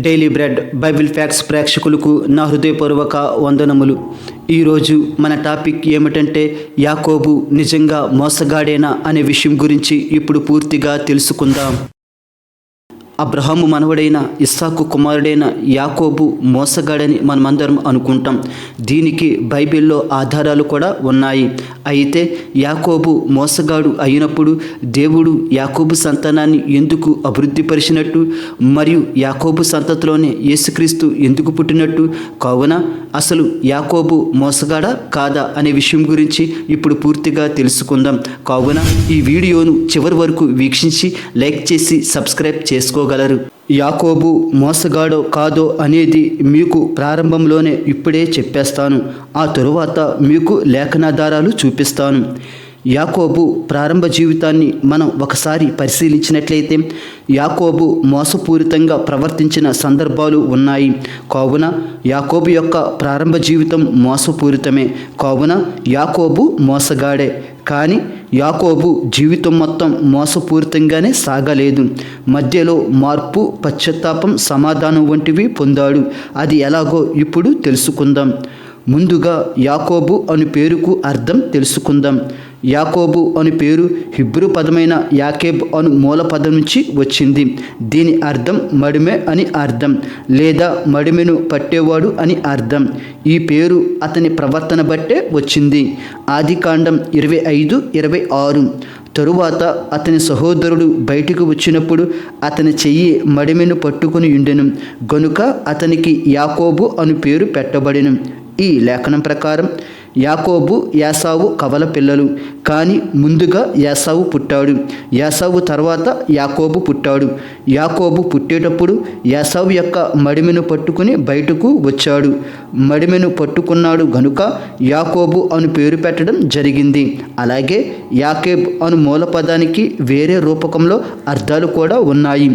Daily bread Bible facts ప్రేక్షకులకు నా హృదయపూర్వక వందనములు. ఈరోజు మన టాపిక్ ఏమిటంటే యాకోబు నిజంగా మోసగాడేనా అనే విషయం గురించి ఇప్పుడు పూర్తిగా తెలుసుకుందాం. అబ్రహాము మనవడైన ఇస్సాకు కుమారుడైన యాకోబు మోసగాడని మనమందరం అనుకుంటాం. దీనికి బైబిల్లో ఆధారాలు కూడా ఉన్నాయి. అయితే యాకోబు మోసగాడు అయినప్పుడు దేవుడు యాకోబు సంతానాన్ని ఎందుకు అభివృద్ధిపరిచినట్టు, మరియు యాకోబు సంతతిలోనే యేసుక్రీస్తు ఎందుకు పుట్టినట్టు, కావున అసలు యాకోబు మోసగాడా కాదా అనే విషయం గురించి ఇప్పుడు పూర్తిగా తెలుసుకుందాం. కావున ఈ వీడియోను చివరి వరకు వీక్షించి లైక్ చేసి సబ్స్క్రైబ్ చేసుకోగలరు. యాకోబు మోసగాడో కాదో అనేది మీకు ప్రారంభంలోనే ఇప్పుడే చెప్పేస్తాను. ఆ తరువాత మీకు లేఖనాధారాలు చూపిస్తాను. యాకోబు ప్రారంభ జీవితాన్ని మనం ఒకసారి పరిశీలించినట్లయితే యాకోబు మోసపూరితంగా ప్రవర్తించిన సందర్భాలు ఉన్నాయి. కావున యాకోబు యొక్క ప్రారంభ జీవితం మోసపూరితమే. కావున యాకోబు మోసగాడే. కానీ యాకోబు జీవితం మొత్తం మోసపూరితంగానే సాగలేదు. మధ్యలో మార్పు, పశ్చాత్తాపం, సమాధానం వంటివి పొందాడు. అది ఎలాగో ఇప్పుడు తెలుసుకుందాం. ముందుగా యాకోబు అను పేరుకు అర్థం తెలుసుకుందాం. యాకోబు అను పేరు హిబ్రూ పదమైన యాకేబ్ అను మూల పదం నుంచి వచ్చింది. దీని అర్థం మడిమె అని అర్థం, లేదా మడిమెను పట్టేవాడు అని అర్థం. ఈ పేరు అతని ప్రవర్తన బట్టే వచ్చింది. ఆదికాండం 25:26. తరువాత అతని సహోదరుడు బయటకు వచ్చినప్పుడు అతని చెయ్యి మడిమెను పట్టుకుని ఉండెను, గనుక అతనికి యాకోబు అను పేరు పెట్టబడెను. ఈ లేఖనం ప్రకారం యాకోబు యాసావు కవల పిల్లలు. కానీ ముందుగా యాసావు పుట్టాడు. యాసావు తర్వాత యాకోబు పుట్టాడు. యాకోబు పుట్టేటప్పుడు యాసావు యొక్క మడిమెను పట్టుకుని బయటకు వచ్చాడు. మడిమెను పట్టుకున్నాడు గనుక యాకోబు అను పేరు పెట్టడం జరిగింది. అలాగే యాకేబ్ అను మూల పదానికి వేరే రూపకంలో అర్థాలు కూడా ఉన్నాయి.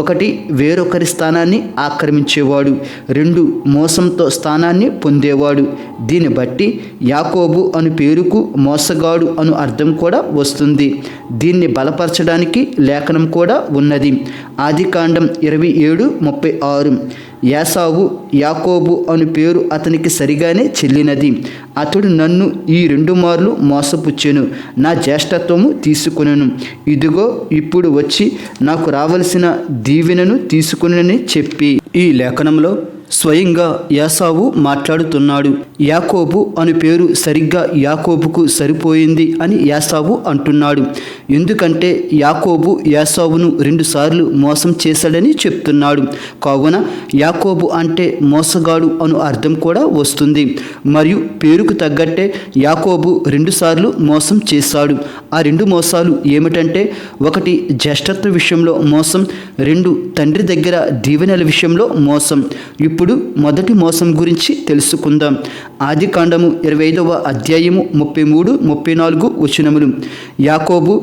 ఒకటి, వేరొకరి స్థానాన్ని ఆక్రమించేవాడు. 2, మోసంతో స్థానాన్ని పొందేవాడు. దీన్ని బట్టి యాకోబు అను పేరుకు మోసగాడు అను అర్థం కూడా వస్తుంది. దీన్ని బలపరచడానికి లేఖనం కూడా ఉన్నది. ఆదికాండం 27:36. యాసావు యాకోబు అను పేరు అతనికి సరిగానే చెల్లినది. అతడు నన్ను ఈ 2 మార్లు మోసపుచ్చెను, నా జ్యేష్ఠత్వము తీసుకునెను. ఇదిగో ఇప్పుడు వచ్చి నాకు రావలసిన దీవెనను తీసుకునని చెప్పి. ఈ లేఖనంలో స్వయంగా యాసావు మాట్లాడుతున్నాడు. యాకోబు అను పేరు సరిగ్గా యాకోబుకు సరిపోయింది అని యాసావు అంటున్నాడు. ఎందుకంటే యాకోబు యాసావును 2 సార్లు మోసం చేశాడని చెప్తున్నాడు. కావున యాకోబు అంటే మోసగాడు అను అర్థం కూడా వస్తుంది. మరియు పేరుకు తగ్గట్టే యాకోబు 2 సార్లు మోసం చేశాడు. ఆ 2 మోసాలు ఏమిటంటే, 1 జ్యేష్ఠత్వ విషయంలో మోసం, 2 తండ్రి దగ్గర దీవెనల విషయంలో మోసం. ఇప్పుడు మొదటి మోసం గురించి తెలుసుకుందాం. ఆదికాండము 25:33-34 వచనములు. యాకోబు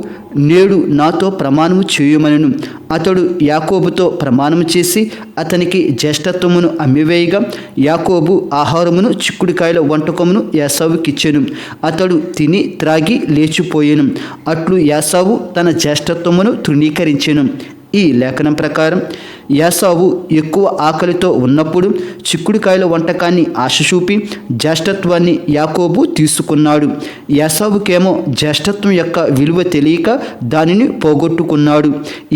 నేడు నాతో ప్రమాణము చేయమనెను. అతడు యాకోబుతో ప్రమాణము చేసి అతనికి జ్యేష్ఠత్వమును అమ్మివేయగా యాకోబు ఆహారమును, చిక్కుడుకాయల వంటకమును యాసావుకిచ్చెను. అతడు తిని త్రాగి లేచిపోయెను. అట్లు యాసావు తన జ్యేష్ఠత్వమును తృణీకరించెను. ఈ లేఖనం ప్రకారం యాసావు ఎక్కువ ఆకలితో ఉన్నప్పుడు చిక్కుడుకాయల వంటకాన్ని ఆశ చూపి జ్యేష్ఠత్వాన్ని యాకోబు తీసుకున్నాడు. యాసావుకేమో జ్యేష్ఠత్వం యొక్క విలువ తెలియక దానిని పోగొట్టుకున్నాడు.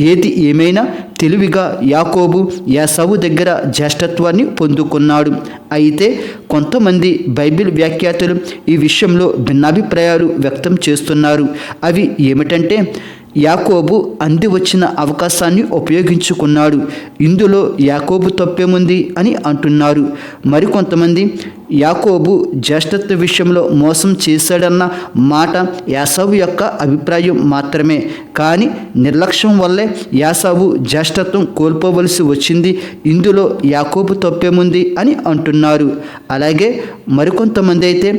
ఏది ఏమైనా తెలివిగా యాకోబు యాసావు దగ్గర జ్యేష్ఠత్వాన్ని పొందుకున్నాడు. అయితే కొంతమంది బైబిల్ వ్యాఖ్యాతలు ఈ విషయంలో భిన్నాభిప్రాయాలు వ్యక్తం చేస్తున్నారు. అవి ఏమిటంటే, యాకోబు అంది వచ్చిన అవకాశాన్ని ఉపయోగించుకున్నాడు, ఇందులో యాకోబు తప్పేముంది అని అంటున్నారు. మరికొంతమంది యాకోబు జ్యేష్ఠత్వ విషయంలో మోసం చేశాడన్న మాట యాసావు యొక్క అభిప్రాయం మాత్రమే. కానీ నిర్లక్ష్యం వల్లే యాసావు జ్యేష్ఠత్వం కోల్పోవలసి వచ్చింది, ఇందులో యాకోబు తప్పేముంది అని అంటున్నారు. అలాగే మరికొంతమంది అయితే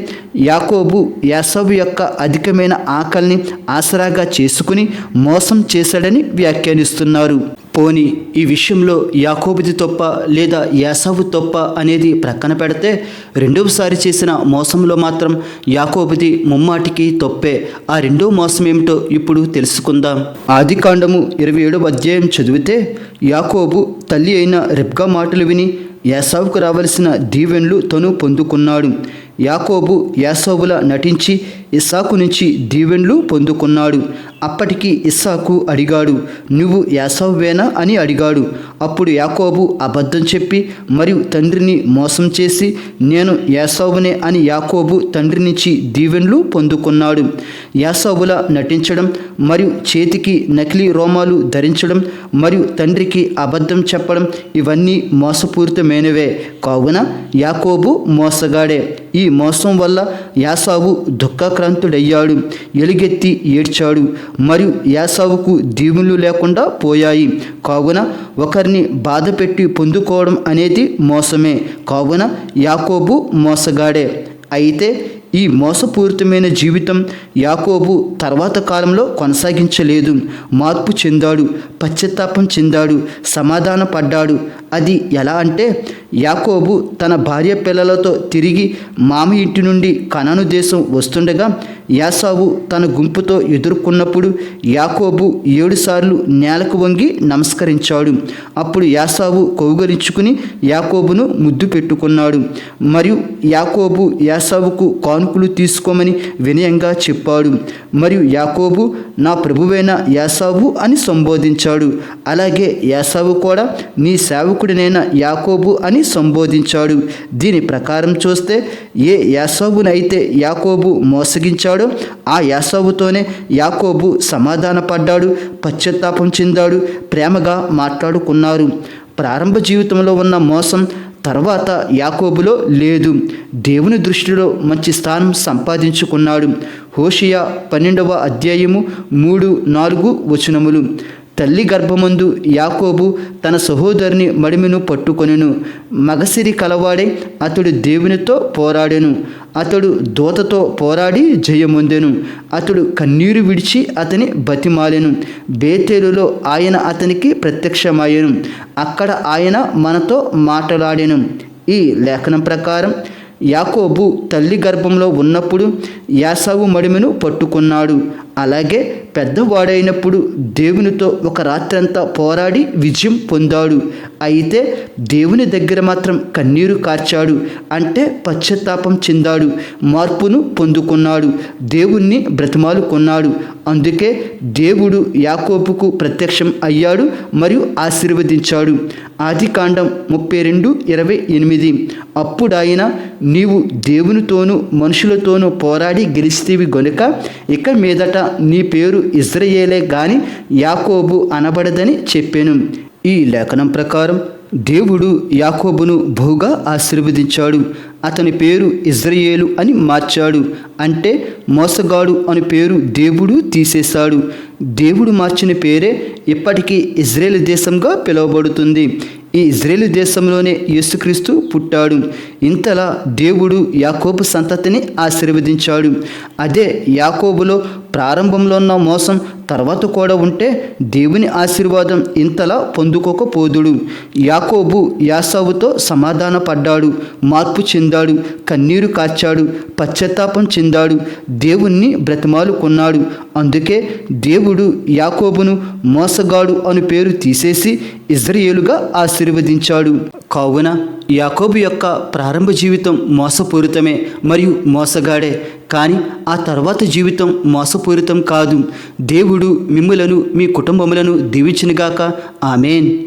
యాకోబు యాసావు యొక్క అధికమైన ఆకలిని ఆసరాగా చేసుకుని మోసం చేశాడని వ్యాఖ్యానిస్తున్నారు. పోనీ ఈ విషయంలో యాకోబుది తప్ప లేదా యాసావు తప్ప అనేది ప్రక్కన పెడితే రెండవసారి చేసిన మోసంలో మాత్రం యాకోబుది ముమ్మాటికి తప్పే. ఆ రెండో మోసం ఏమిటో ఇప్పుడు తెలుసుకుందాం. ఆదికాండము 27వ అధ్యాయం చదివితే యాకోబు తల్లి అయిన రెబ్కా మాటలు విని యాసావుకు రావలసిన దీవెనలు తను పొందుకున్నాడు. యాకోబు యాసావుల నటించి ఇస్సాకు నుంచి దీవెనలు పొందుకున్నాడు. అప్పటికి ఇస్సాకు అడిగాడు, నువ్వు యాసావువేనా అని అడిగాడు. అప్పుడు యాకోబు అబద్ధం చెప్పి మరియు తండ్రిని మోసం చేసి నేను యాసావునే అని యాకోబు తండ్రి నుంచి దీవెనలు పొందుకున్నాడు. యాసావుల నటించడం మరియు చేతికి నకిలీ రోమాలు ధరించడం మరియు తండ్రికి అబద్ధం చెప్పడం ఇవన్నీ మోసపూరితమైనవే. కావున యాకోబు మోసగాడే. ఈ మోసం వల్ల యాసావు దుఃఖాక్రాంతుడయ్యాడు, ఎలుగెత్తి ఏడ్చాడు మరియు యాసావుకు దీవెనలు లేకుండా పోయాయి. కావున ఒకరిని బాధ పెట్టి పొందుకోవడం అనేది మోసమే. కావున యాకోబు మోసగాడే. అయితే ఈ మోసపూరితమైన జీవితం యాకోబు తర్వాత కాలంలో కొనసాగించలేదు. మార్పు చెందాడు, పశ్చాత్తాపం చెందాడు, సమాధాన పడ్డాడు. అది ఎలా అంటే యాకోబు తన భార్య పిల్లలతో తిరిగి మామ ఇంటి నుండి కనాను దేశం వస్తుండగా యాసావు తన గుంపుతో ఎదుర్కొన్నప్పుడు యాకోబు 7 సార్లు నేలకు వంగి నమస్కరించాడు. అప్పుడు యాసావు కౌగలించుకుని యాకోబును ముద్దు పెట్టుకున్నాడు మరియు యాకోబు యాసావుకు కానుకలు తీసుకోమని వినయంగా చెప్పాడు. మరియు యాకోబు నా ప్రభువైన యాసావు అని సంబోధించాడు. అలాగే యాసావు కూడా నీ సేవకుడినైన యాకోబు అని సంబోధించాడు. దీని ప్రకారం చూస్తే ఏ యాసావునైతే యాకోబు మోసగించాడో ఆ యాసావుతోనే యాకోబు సమాధాన పడ్డాడు, పశ్చాత్తాపం చెందాడు, ప్రేమగా మాట్లాడుకున్నారు. ప్రారంభ జీవితంలో ఉన్న మోసం తర్వాత యాకోబులో లేదు. దేవుని దృష్టిలో మంచి స్థానం సంపాదించుకున్నాడు. హోషేయ 12వ అధ్యాయము 3-4 వచనములు. తల్లి గర్భమందు యాకోబు తన సహోదరుని మడిమెను పట్టుకొనెను. మగసిరి కలవాడై అతడు దేవునితో పోరాడెను. అతడు దూతతో పోరాడి జయమొందెను. అతడు కన్నీరు విడిచి అతని బతిమాలెను. బేతేలులో ఆయన అతనికి ప్రత్యక్షమయ్యెను. అక్కడ ఆయన మనతో మాట్లాడెను. ఈ లేఖనం ప్రకారం యాకోబు తల్లి గర్భంలో ఉన్నప్పుడు యాసావు మడిమెను పట్టుకున్నాడు. అలాగే పెద్దవాడైనప్పుడు దేవునితో ఒక రాత్రంతా పోరాడి విజయం పొందాడు. అయితే దేవుని దగ్గర మాత్రం కన్నీరు కార్చాడు. అంటే పశ్చాత్తాపం చెందాడు, మార్పును పొందుకున్నాడు, దేవుణ్ణి బ్రతిమాలుకున్నాడు. అందుకే దేవుడు యాకోబుకు ప్రత్యక్షం అయ్యాడు మరియు ఆశీర్వదించాడు. ఆదికాండం 32:28. అప్పుడాయన నీవు దేవునితోనూ మనుషులతోనూ పోరాడి గెలిస్తేవి గనుక ఇక మీదట నీ పేరు ఇజ్రాయేలే గాని యాకోబు అనబడదని చెప్పాను. ఈ లేఖనం ప్రకారం దేవుడు యాకోబును బహుగా ఆశీర్వదించాడు. అతని పేరు ఇజ్రాయేలు అని మార్చాడు. అంటే మోసగాడు అని పేరు దేవుడు తీసేశాడు. దేవుడు మార్చిన పేరే ఇప్పటికీ ఇజ్రాయేల్ దేశంగా పిలువబడుతుంది. ఈ ఇజ్రాయేలు దేశంలోనే యేసుక్రీస్తు పుట్టాడు. ఇంతలా దేవుడు యాకోబు సంతతిని ఆశీర్వదించాడు. అదే యాకోబులో ప్రారంభంలో ఉన్న మోసం తర్వాత కూడా ఉంటే దేవుని ఆశీర్వాదం ఇంతలా పొందుకోకపోదుడు. యాకోబు యాసావుతో సమాధాన పడ్డాడు, మార్పు చెందాడు, కన్నీరు కార్చాడు, పశ్చాత్తాపం చెందాడు, దేవుణ్ణి బ్రతిమాలుకున్నాడు. అందుకే దేవుడు యాకోబును మోసగాడు అని పేరు తీసేసి ఇజ్రాయేలుగా ఆశీర్వదించాడు. కావున యాకోబు యొక్క ప్రారంభ జీవితం మోసపూరితమే మరియు మోసగాడే. కానీ ఆ తర్వాత జీవితం మోసపూరితం కాదు. దేవుడు మిమ్ములను మీ కుటుంబములను దీవించునుగాక. ఆమేన్.